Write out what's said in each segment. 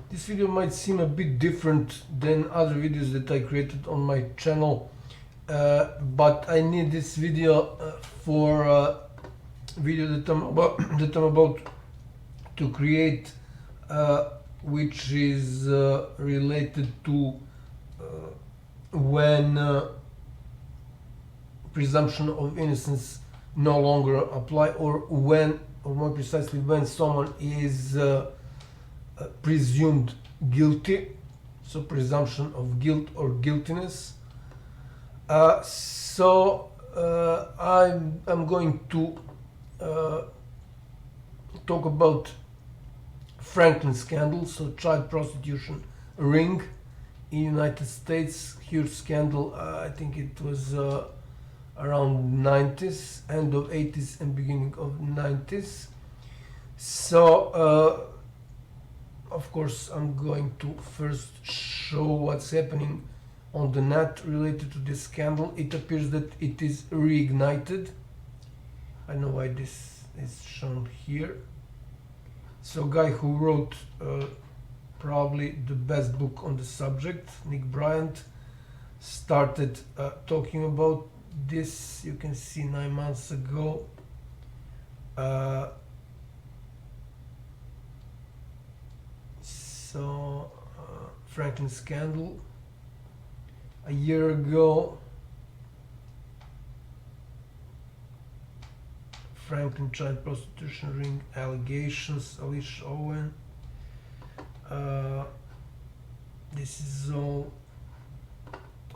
This video might seem a bit different than other videos that I created on my channel, but I need this video for a video that I'm about to create, which is related to when presumption of innocence no longer apply, or when, or more precisely, when someone is presumed guilty, so presumption of guilt or guiltiness. I'm going to talk about Franklin scandal, so child prostitution ring in United States. Huge scandal. I think it was around 90s, end of 80s and beginning of 90s. So of course I'm going to first show what's happening on the net related to this scandal. It appears that it is reignited. I know why this is shown here. So guy who wrote probably the best book on the subject, Nick Bryant, started talking about this. You can see 9 months ago. Franklin scandal a year ago. Franklin child prostitution ring allegations, Alicia Owen. This is all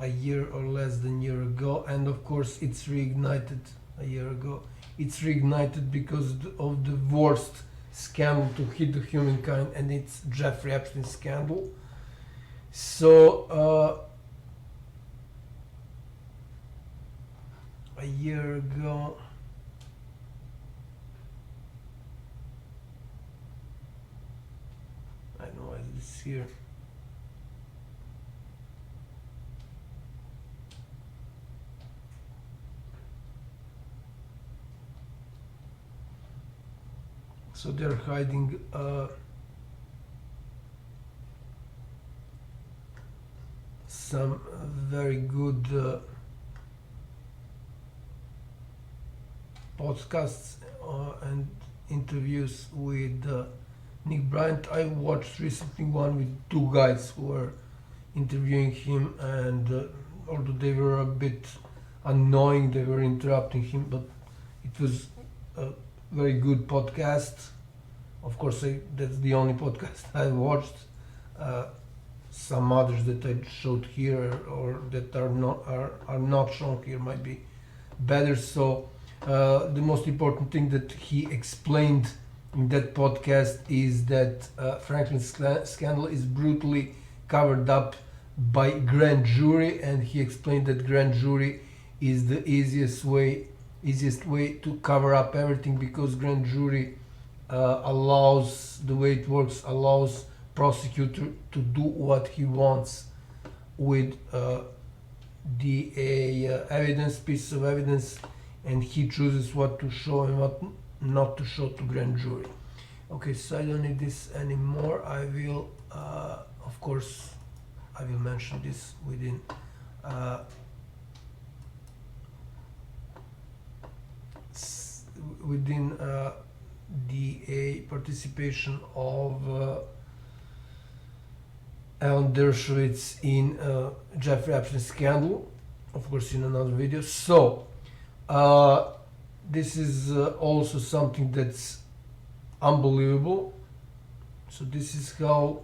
a year or less than a year ago, and of course it's reignited a year ago. It's reignited because of the worst scandal to hit the humankind, and it's Jeffrey Epstein scandal. So a year ago, I don't know why this here. So they're hiding some very good podcasts and interviews with Nick Bryant. I watched recently one with two guys who were interviewing him, and although they were a bit annoying, they were interrupting him, but it was a very good podcast. Of course, that's the only podcast I watched. Some others that I showed here or that are not shown here might be better. So the most important thing that he explained in that podcast is that Franklin's scandal is brutally covered up by grand jury, and he explained that grand jury is the easiest way to cover up everything, because grand jury allows, the way it works, allows prosecutor to do what he wants with the piece of evidence, and he chooses what to show and what not to show to grand jury. Okay, so I don't need this anymore. I will, of course, I will mention this within the participation of Alan Dershowitz in Jeffrey Epstein scandal, of course, in another video. So this is also something that's unbelievable. So this is how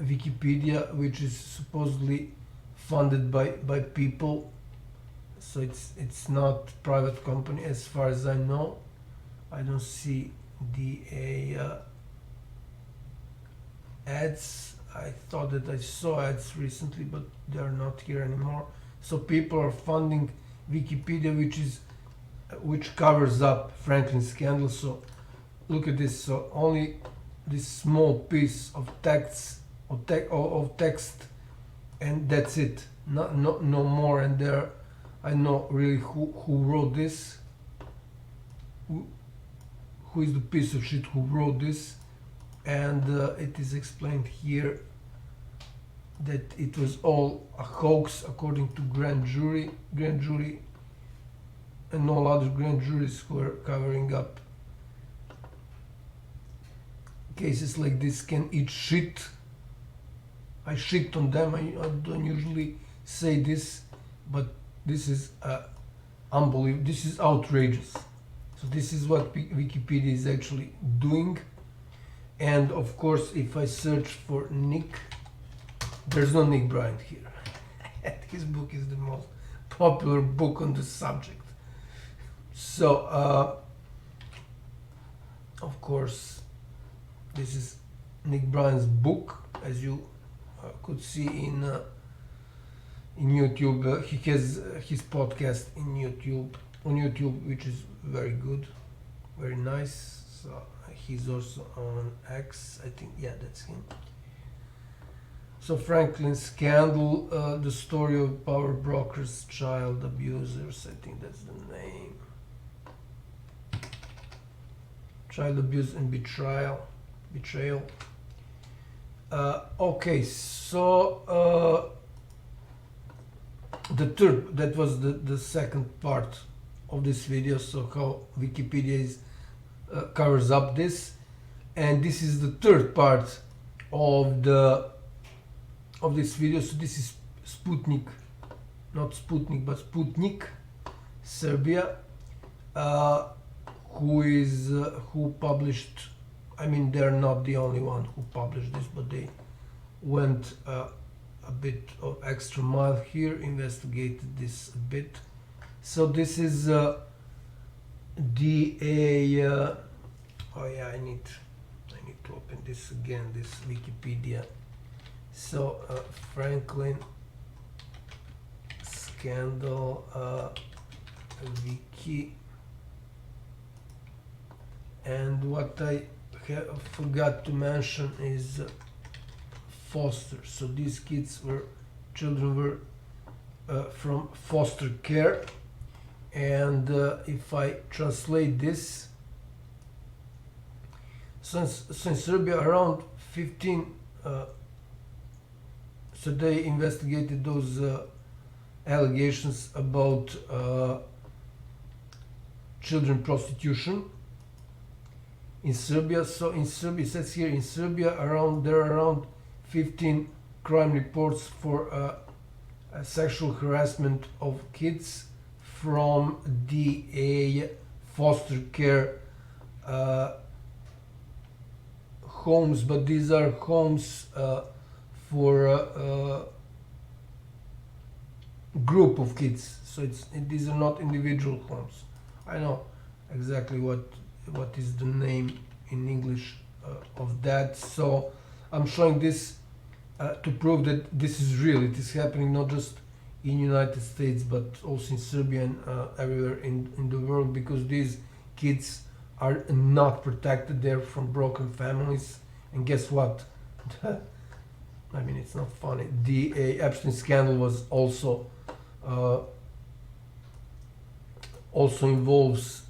Wikipedia, which is supposedly funded by people, so it's not private company as far as I know. I don't see the ads. I thought that I saw ads recently, but they're not here anymore. So people are funding Wikipedia, which covers up Franklin scandal. So look at this. So only this small piece of text, and that's it. No more. And there, I know really who wrote this. Who is the piece of shit who wrote this? and it is explained here that it was all a hoax according to grand jury and all other grand juries who are covering up cases like this can eat shit. I shit on them. I don't usually say this, but this is unbelievable. This is outrageous. So this is what Wikipedia is actually doing. And of course, if I search for Nick, there's no Nick Bryant here. His book is the most popular book on the subject. So, of course, this is Nick Bryant's book, as you could see in YouTube. He has his podcast on YouTube, which is very good, very nice. So he's also on X, I think. Yeah, that's him. So Franklin Scandal, the story of power brokers, child abusers. I think that's the name. Child abuse and betrayal. Okay, so that was the second part of this video. So how Wikipedia is covers up this, and this is the third part of this video. So this is Sputnik, not Sputnik, but Sputnik, Serbia, who published. I mean, they're not the only one who published this, but they went a bit of extra mile here, investigated this a bit. So this is oh yeah, I need to open this again, this Wikipedia. So Franklin Scandal Wiki, and what I forgot to mention is foster. So these children were from foster care, and if I translate this, since Serbia around 15, so they investigated those allegations about children prostitution in Serbia. So in Serbia, it says here, in Serbia there are around 15 crime reports for sexual harassment of kids from the foster care homes, but these are homes for a group of kids. So these are not individual homes. I know exactly what is the name in English of that. So I'm showing this to prove that this is real. It is happening not just in United States, but also in Serbia and everywhere in the world, because these kids are not protected. They're from broken families, and guess what? I mean, it's not funny. The Epstein scandal was also involves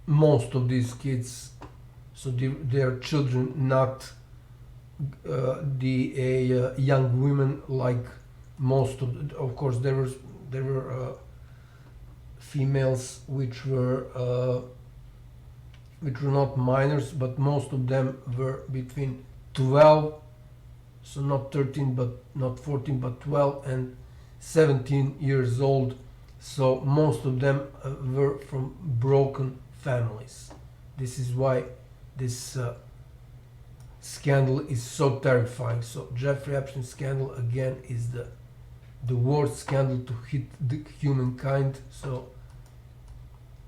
most of these kids. So they are children, not the young women like most of course there were females which were not minors, but most of them were between 12, so not 13, but not 14, but 12 and 17 years old. So most of them were from broken families. This is why this scandal is so terrifying. So Jeffrey Epstein scandal again is the worst scandal to hit the humankind. So,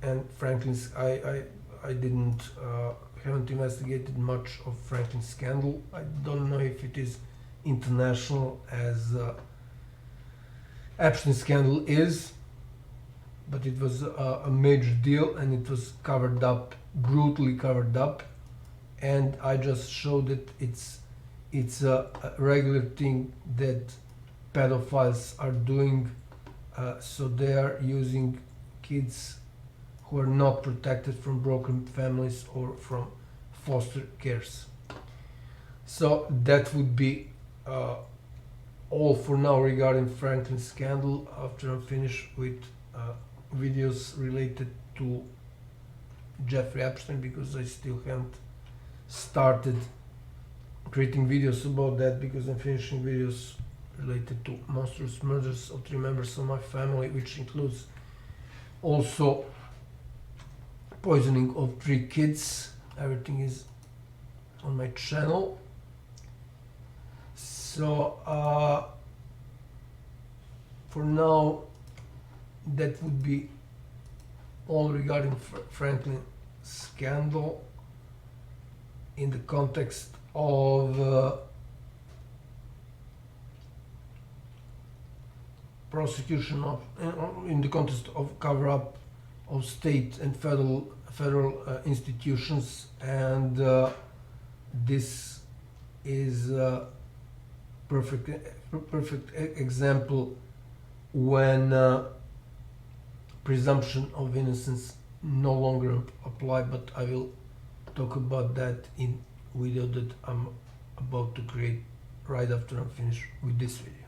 and Franklin's, I haven't investigated much of Franklin's scandal. I don't know if it is international as Epstein scandal is, but it was a major deal, and it was covered up, brutally covered up. And I just showed that it's a regular thing that pedophiles are doing. So they are using kids who are not protected from broken families or from foster cares. So that would be all for now regarding Franklin scandal. After I'm finished with videos related to Jeffrey Epstein, because I still haven't started creating videos about that, because I'm finishing videos related to monstrous murders of 3 members of my family, which includes also poisoning of 3 kids. Everything is on my channel. So for now, that would be all regarding Franklin scandal in the context of prosecution of, in the context of cover-up of state and federal institutions, and this is a perfect example when presumption of innocence no longer apply. But I will talk about that in video that I'm about to create right after I'm finished with this video.